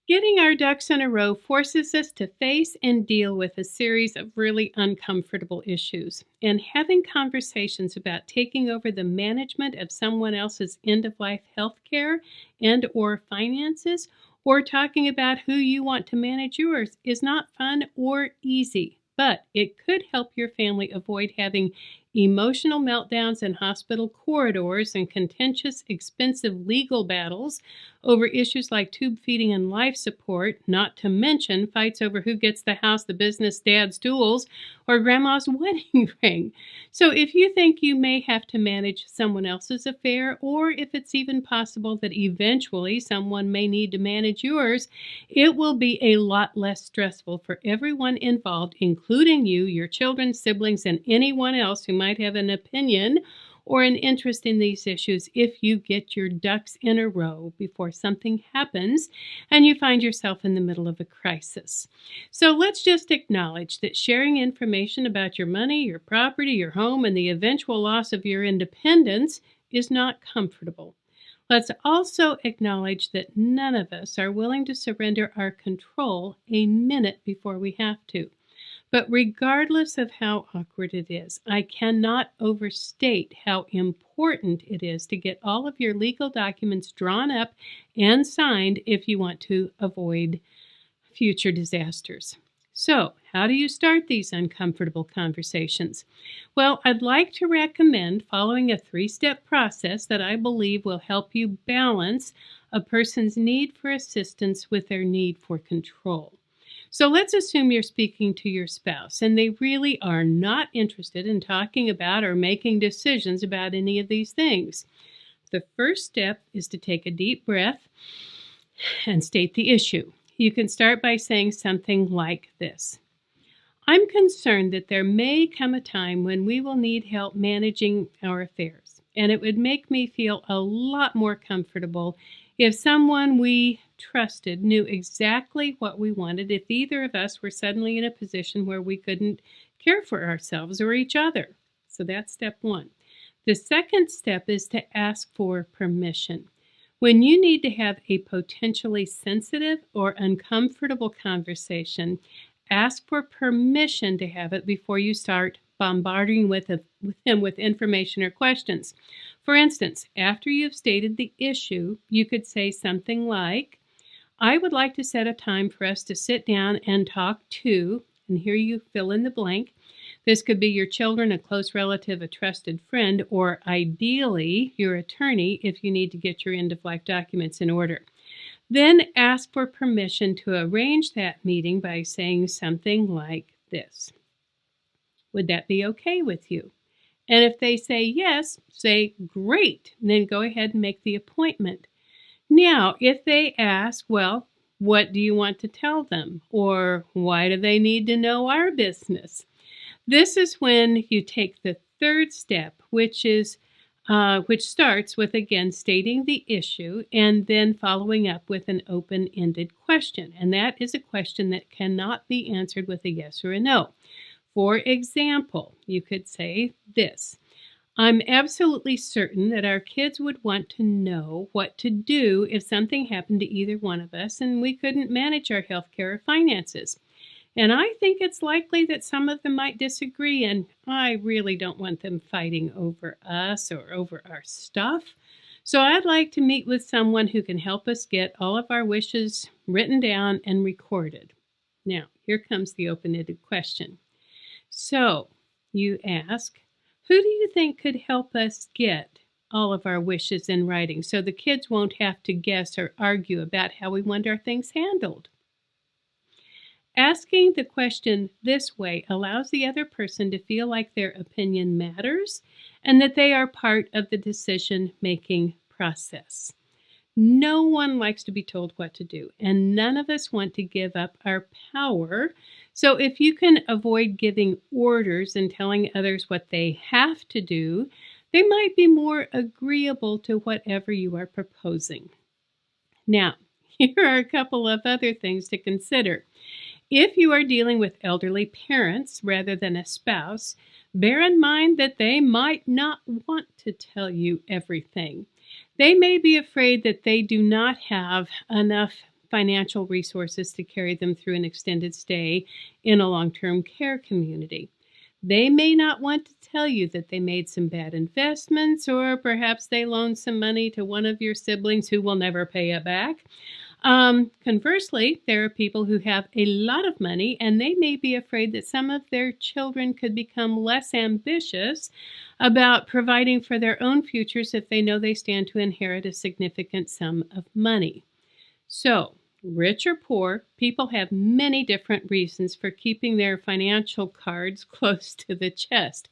Getting our ducks in a row forces us to face and deal with a series of really uncomfortable issues. And having conversations about taking over the management of someone else's end-of-life health care and or finances, or talking about who you want to manage yours is not fun or easy. But it could help your family avoid having emotional meltdowns in hospital corridors and contentious, expensive legal battles over issues like tube feeding and life support, not to mention fights over who gets the house, the business, dad's tools, or grandma's wedding ring. So if you think you may have to manage someone else's affair, or if it's even possible that eventually someone may need to manage yours, it will be a lot less stressful for everyone involved, including you, your children, siblings, and anyone else who might have an opinion or an interest in these issues if you get your ducks in a row before something happens and you find yourself in the middle of a crisis. So let's just acknowledge that sharing information about your money, your property, your home, and the eventual loss of your independence is not comfortable. Let's also acknowledge that none of us are willing to surrender our control a minute before we have to. But regardless of how awkward it is, I cannot overstate how important it is to get all of your legal documents drawn up and signed if you want to avoid future disasters. So, how do you start these uncomfortable conversations? Well, I'd like to recommend following a 3-step process that I believe will help you balance a person's need for assistance with their need for control. So let's assume you're speaking to your spouse and they really are not interested in talking about or making decisions about any of these things. The first step is to take a deep breath and state the issue. You can start by saying something like this. I'm concerned that there may come a time when we will need help managing our affairs, and it would make me feel a lot more comfortable if someone we trusted knew exactly what we wanted if either of us were suddenly in a position where we couldn't care for ourselves or each other. So that's step 1. The second step is to ask for permission. When you need to have a potentially sensitive or uncomfortable conversation, ask for permission to have it before you start bombarding him with information or questions. For instance, after you've stated the issue, you could say something like, I would like to set a time for us to sit down and talk to, and here you fill in the blank. This could be your children, a close relative, a trusted friend, or ideally your attorney if you need to get your end-of-life documents in order. Then ask for permission to arrange that meeting by saying something like this. Would that be okay with you? And if they say yes, say great, and then go ahead and make the appointment. Now, if they ask, well, what do you want to tell them? Or why do they need to know our business? This is when you take the third step, which starts with, again, stating the issue and then following up with an open-ended question. And that is a question that cannot be answered with a yes or a no. For example, you could say this. I'm absolutely certain that our kids would want to know what to do if something happened to either one of us and we couldn't manage our health care or finances. And I think it's likely that some of them might disagree, and I really don't want them fighting over us or over our stuff. So I'd like to meet with someone who can help us get all of our wishes written down and recorded. Now, here comes the open-ended question. So you ask, who do you think could help us get all of our wishes in writing so the kids won't have to guess or argue about how we want our things handled? Asking the question this way allows the other person to feel like their opinion matters and that they are part of the decision-making process. No one likes to be told what to do, and none of us want to give up our power. So if you can avoid giving orders and telling others what they have to do, they might be more agreeable to whatever you are proposing. Now, here are a couple of other things to consider. If you are dealing with elderly parents rather than a spouse, bear in mind that they might not want to tell you everything. They may be afraid that they do not have enough financial resources to carry them through an extended stay in a long-term care community. They may not want to tell you that they made some bad investments, or perhaps they loaned some money to one of your siblings who will never pay it back. Conversely, there are people who have a lot of money and they may be afraid that some of their children could become less ambitious about providing for their own futures if they know they stand to inherit a significant sum of money. So, rich or poor, people have many different reasons for keeping their financial cards close to the chest.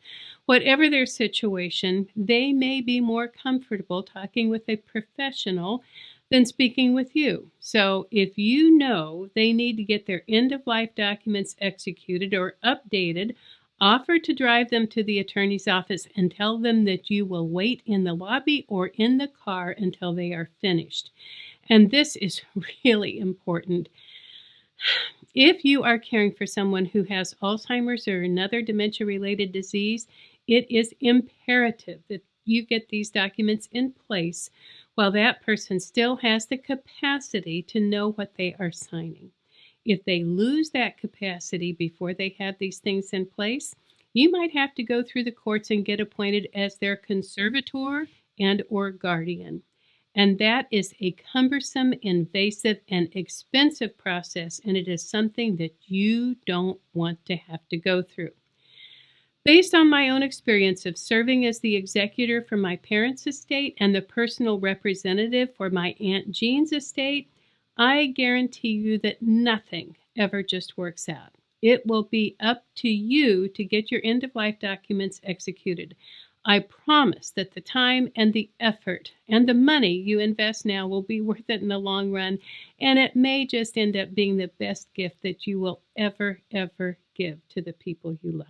Whatever their situation, they may be more comfortable talking with a professional than speaking with you. So if you know they need to get their end-of-life documents executed or updated, offer to drive them to the attorney's office and tell them that you will wait in the lobby or in the car until they are finished. And this is really important. If you are caring for someone who has Alzheimer's or another dementia-related disease, it is imperative that you get these documents in place while that person still has the capacity to know what they are signing. If they lose that capacity before they have these things in place, you might have to go through the courts and get appointed as their conservator and or guardian. And that is a cumbersome, invasive, and expensive process, and it is something that you don't want to have to go through. Based on my own experience of serving as the executor for my parents' estate and the personal representative for my Aunt Jean's estate, I guarantee you that nothing ever just works out. It will be up to you to get your end-of-life documents executed. I promise that the time and the effort and the money you invest now will be worth it in the long run, and it may just end up being the best gift that you will ever give to the people you love.